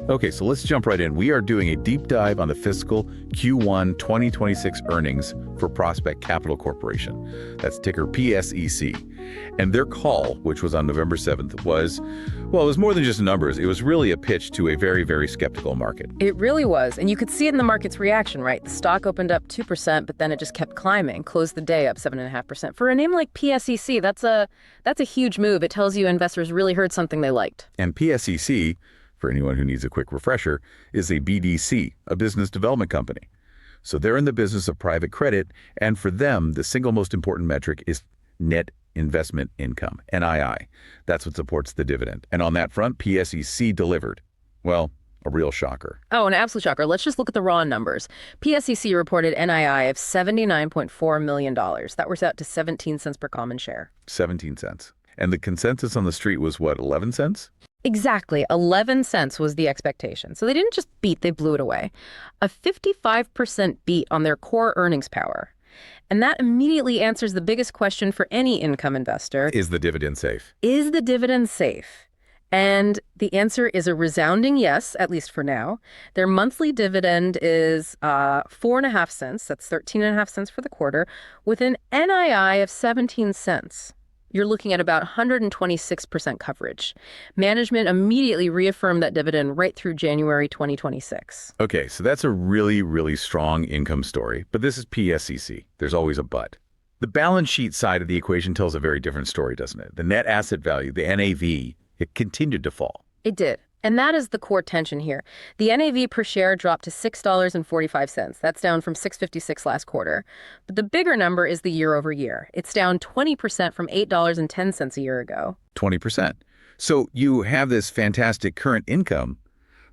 Okay, so let's jump right in. We are doing a deep dive on the fiscal Q1 2026 earnings for Prospect Capital Corporation. That's ticker PSEC. And their call, which was on November 7th, was, well, it was more than just numbers. It was really a pitch to a very, very skeptical market. It really was. And you could see it in the market's reaction, right? The stock opened up 2%, but then it just kept climbing, closed the day up 7.5%. For a name like PSEC, that's a huge move. It tells you investors really heard something they liked. And PSEC, for anyone who needs a quick refresher, is a BDC, a business development company. So they're in the business of private credit, and for them, the single most important metric is net investment income, NII. That's what supports the dividend. And on that front, PSEC delivered. Well, a real shocker. Oh, an absolute shocker. Let's just look at the raw numbers. PSEC reported NII of $79.4 million. That works out to 17 cents per common share. 17 cents. And the consensus on the street was what, 11 cents? Exactly. 11 cents was the expectation. So they didn't just beat, they blew it away. A 55% beat on their core earnings power. And that immediately answers the biggest question for any income investor. Is the dividend safe? Is the dividend safe? And the answer is a resounding yes, at least for now. Their monthly dividend is 4.5 cents. That's 13.5 cents for the quarter, with an NII of 17 cents. You're looking at about 126% coverage. Management immediately reaffirmed that dividend right through January 2026. Okay, so that's a really, really strong income story. But this is PSEC. There's always a but. The balance sheet side of the equation tells a very different story, doesn't it? The net asset value, the NAV, it continued to fall. It did. And that is the core tension here. The NAV per share dropped to $6.45. That's down from $6.56 last quarter. But the bigger number is the year over year. It's down 20% from $8.10 a year ago. 20%. So you have this fantastic current income,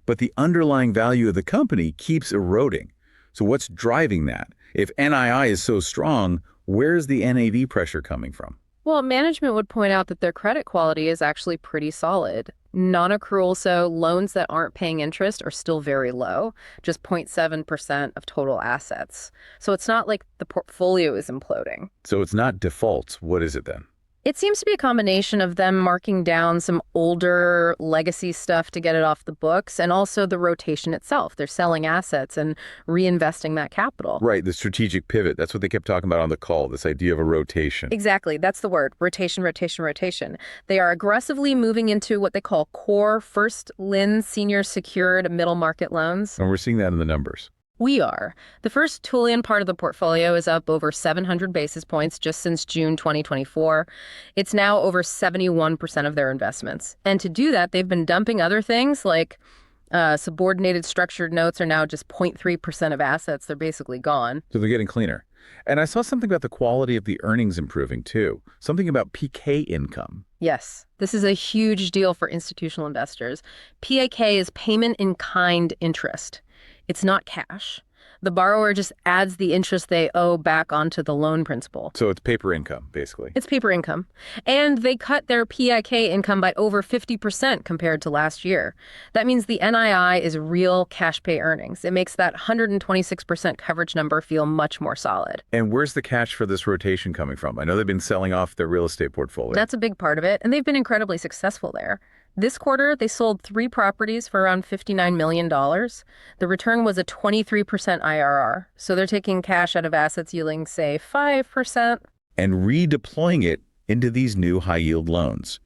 but the underlying value of the company keeps eroding. So what's driving that? If NII is so strong, where's the NAV pressure coming from? Well, management would point out that their credit quality is actually pretty solid. Non-accrual, so loans that aren't paying interest are still very low, just 0.7% of total assets. So it's not like the portfolio is imploding. So it's not defaults. What is it then? It seems to be a combination of them marking down some older legacy stuff to get it off the books, and also the rotation itself. They're selling assets and reinvesting that capital. Right, the strategic pivot. That's what they kept talking about on the call, this idea of a rotation. Exactly. That's the word. Rotation, rotation, rotation. They are aggressively moving into what they call core first-lien senior secured middle market loans. And we're seeing that in the numbers. We are. The first-lien part of the portfolio is up over 700 basis points just since June 2024. It's now over 71% of their investments. And to do that, they've been dumping other things like subordinated structured notes are now just 0.3% of assets. They're basically gone. So they're getting cleaner. And I saw something about the quality of the earnings improving too. Something about PK income. Yes, this is a huge deal for institutional investors. PIK is payment in kind interest. It's not cash. The borrower just adds the interest they owe back onto the loan principal. So it's paper income, basically. It's paper income. And they cut their PIK income by over 50% compared to last year. That means the NII is real cash pay earnings. It makes that 126% coverage number feel much more solid. And where's the cash for this rotation coming from? I know they've been selling off their real estate portfolio. That's a big part of it, and they've been incredibly successful there. This quarter, they sold 3 properties for around $59 million. The return was a 23% IRR. So they're taking cash out of assets yielding, say, 5%. And redeploying it into these new high-yield loans.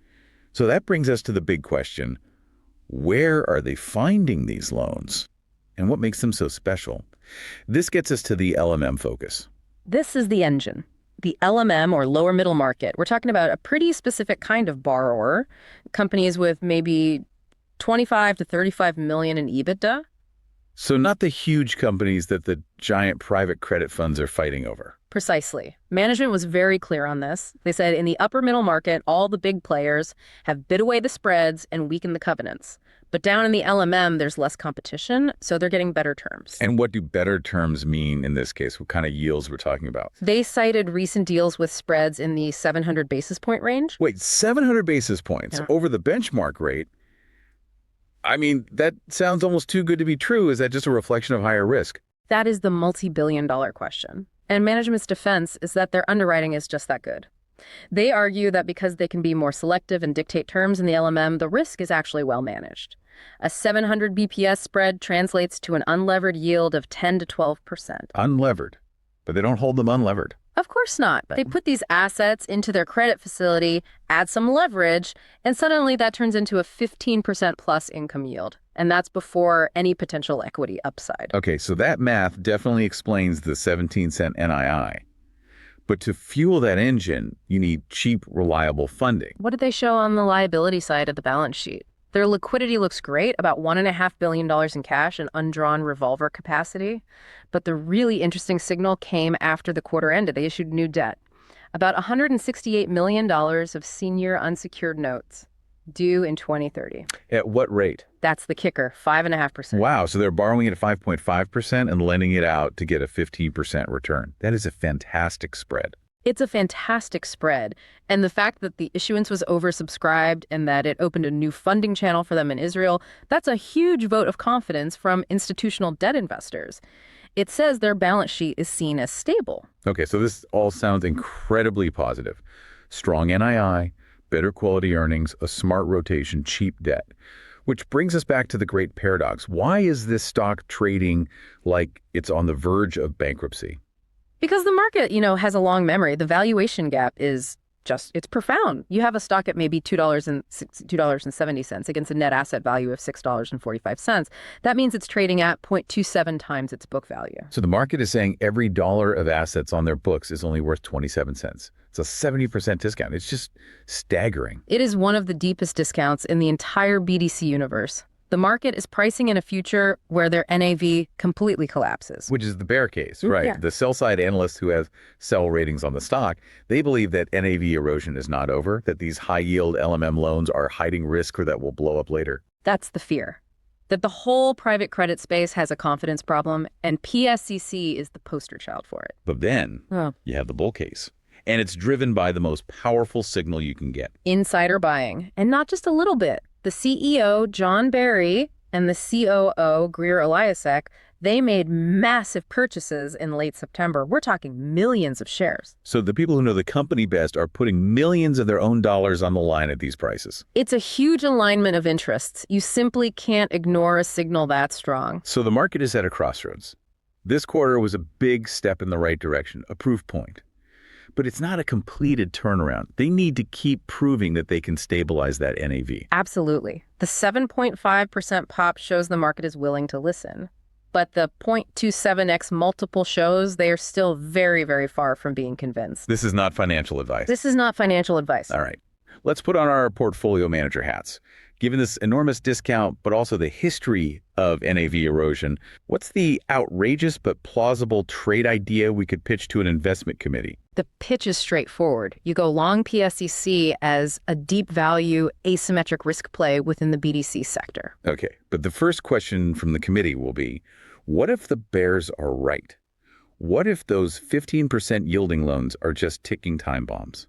So that brings us to the big question. Where are they finding these loans? And what makes them so special? This gets us to the LMM focus. This is the engine. The LMM, or lower middle market. We're talking about a pretty specific kind of borrower, companies with maybe 25 to 35 million in EBITDA. So not the huge companies that the giant private credit funds are fighting over. Precisely. Management was very clear on this. They said in the upper middle market, all the big players have bid away the spreads and weakened the covenants. But down in the LMM, there's less competition, so they're getting better terms. And what do better terms mean in this case? What kind of yields we're talking about? They cited recent deals with spreads in the 700 basis point range. Wait, 700 basis points over the benchmark rate? I mean, that sounds almost too good to be true. Is that just a reflection of higher risk? That is the multi-billion-dollar question. And management's defense is that their underwriting is just that good. They argue that because they can be more selective and dictate terms in the LMM, the risk is actually well managed. A 700 BPS spread translates to an unlevered yield of 10 to 12%. Unlevered. But they don't hold them unlevered. Of course not. They put these assets into their credit facility, add some leverage, and suddenly that turns into a 15% plus income yield. And that's before any potential equity upside. Okay, so that math definitely explains the 17-cent NII. But to fuel that engine, you need cheap, reliable funding. What did they show on the liability side of the balance sheet? Their liquidity looks great, about $1.5 billion in cash and undrawn revolver capacity. But the really interesting signal came after the quarter ended. They issued new debt, about $168 million of senior unsecured notes due in 2030. At what rate? That's the kicker, 5.5%. Wow, so they're borrowing it at 5.5% and lending it out to get a 15% return. That is a fantastic spread. It's a fantastic spread. And the fact that the issuance was oversubscribed and that it opened a new funding channel for them in Israel, that's a huge vote of confidence from institutional debt investors. It says their balance sheet is seen as stable. Okay, so this all sounds incredibly positive. Strong NII, better quality earnings, a smart rotation, cheap debt. Which brings us back to the great paradox. Why is this stock trading like it's on the verge of bankruptcy? Because the market, has a long memory. The valuation gap is it's profound. You have a stock at maybe $2.70 against a net asset value of $6.45. That means it's trading at 0.27 times its book value. So the market is saying every dollar of assets on their books is only worth 27 cents. It's a 70% discount. It's just staggering. It is one of the deepest discounts in the entire BDC universe. The market is pricing in a future where their NAV completely collapses. Which is the bear case, right? Yeah. The sell-side analysts who have sell ratings on the stock, they believe that NAV erosion is not over, that these high-yield LMM loans are hiding risk or that will blow up later. That's the fear. That the whole private credit space has a confidence problem, and PSEC is the poster child for it. But then you have the bull case. And it's driven by the most powerful signal you can get. Insider buying. And not just a little bit. The CEO, John Barry, and the COO, Greer Eliasek, they made massive purchases in late September. We're talking millions of shares. So the people who know the company best are putting millions of their own dollars on the line at these prices. It's a huge alignment of interests. You simply can't ignore a signal that strong. So the market is at a crossroads. This quarter was a big step in the right direction, a proof point. But it's not a completed turnaround. They need to keep proving that they can stabilize that NAV. Absolutely. The 7.5% pop shows the market is willing to listen. But the 0.27x multiple shows they are still very, very far from being convinced. This is not financial advice. This is not financial advice. All right. Let's put on our portfolio manager hats. Given this enormous discount, but also the history of NAV erosion, what's the outrageous but plausible trade idea we could pitch to an investment committee? The pitch is straightforward. You go long PSEC as a deep value asymmetric risk play within the BDC sector. Okay, but the first question from the committee will be, what if the bears are right? What if those 15% yielding loans are just ticking time bombs?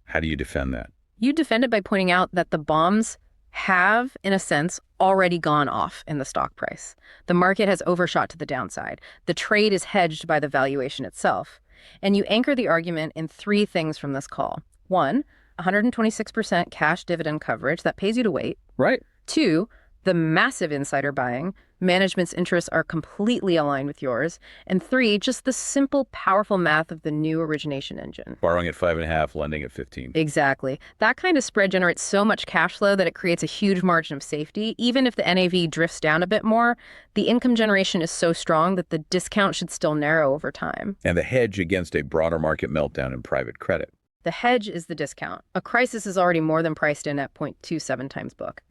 How do you defend that? You defend it by pointing out that the bombs have, in a sense, already gone off in the stock price. The market has overshot to the downside. The trade is hedged by the valuation itself. And you anchor the argument in three things from this call. One, 126% cash dividend coverage that pays you to wait. Right. Two, the massive insider buying. Management's interests are completely aligned with yours. And three, just the simple, powerful math of the new origination engine. Borrowing at 5.5, lending at 15. Exactly. That kind of spread generates so much cash flow that it creates a huge margin of safety. Even if the NAV drifts down a bit more, the income generation is so strong that the discount should still narrow over time. And the hedge against a broader market meltdown in private credit. The hedge is the discount. A crisis is already more than priced in at 0.27 times book.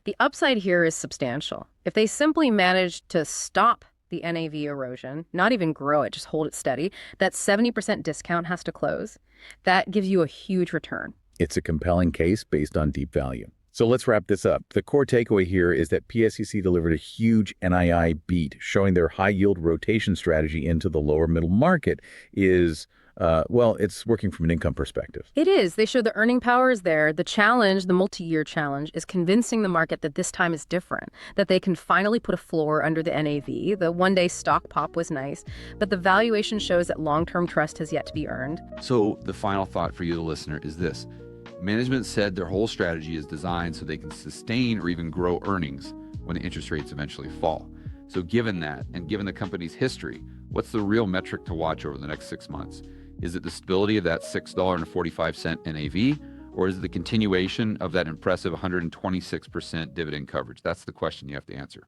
The upside here is substantial. If they simply manage to stop the NAV erosion, not even grow it, just hold it steady, that 70% discount has to close. That gives you a huge return. It's a compelling case based on deep value. So let's wrap this up. The core takeaway here is that PSEC delivered a huge NII beat, showing their high-yield rotation strategy into the lower middle market is Well, it's working from an income perspective. It is. They show the earning power is there. The challenge, the multi-year challenge, is convincing the market that this time is different, that they can finally put a floor under the NAV. The one-day stock pop was nice, but the valuation shows that long-term trust has yet to be earned. So the final thought for you, the listener, is this. Management said their whole strategy is designed so they can sustain or even grow earnings when the interest rates eventually fall. So given that, and given the company's history, what's the real metric to watch over the next 6 months? Is it the stability of that $6.45 NAV, or is it the continuation of that impressive 126% dividend coverage? That's the question you have to answer.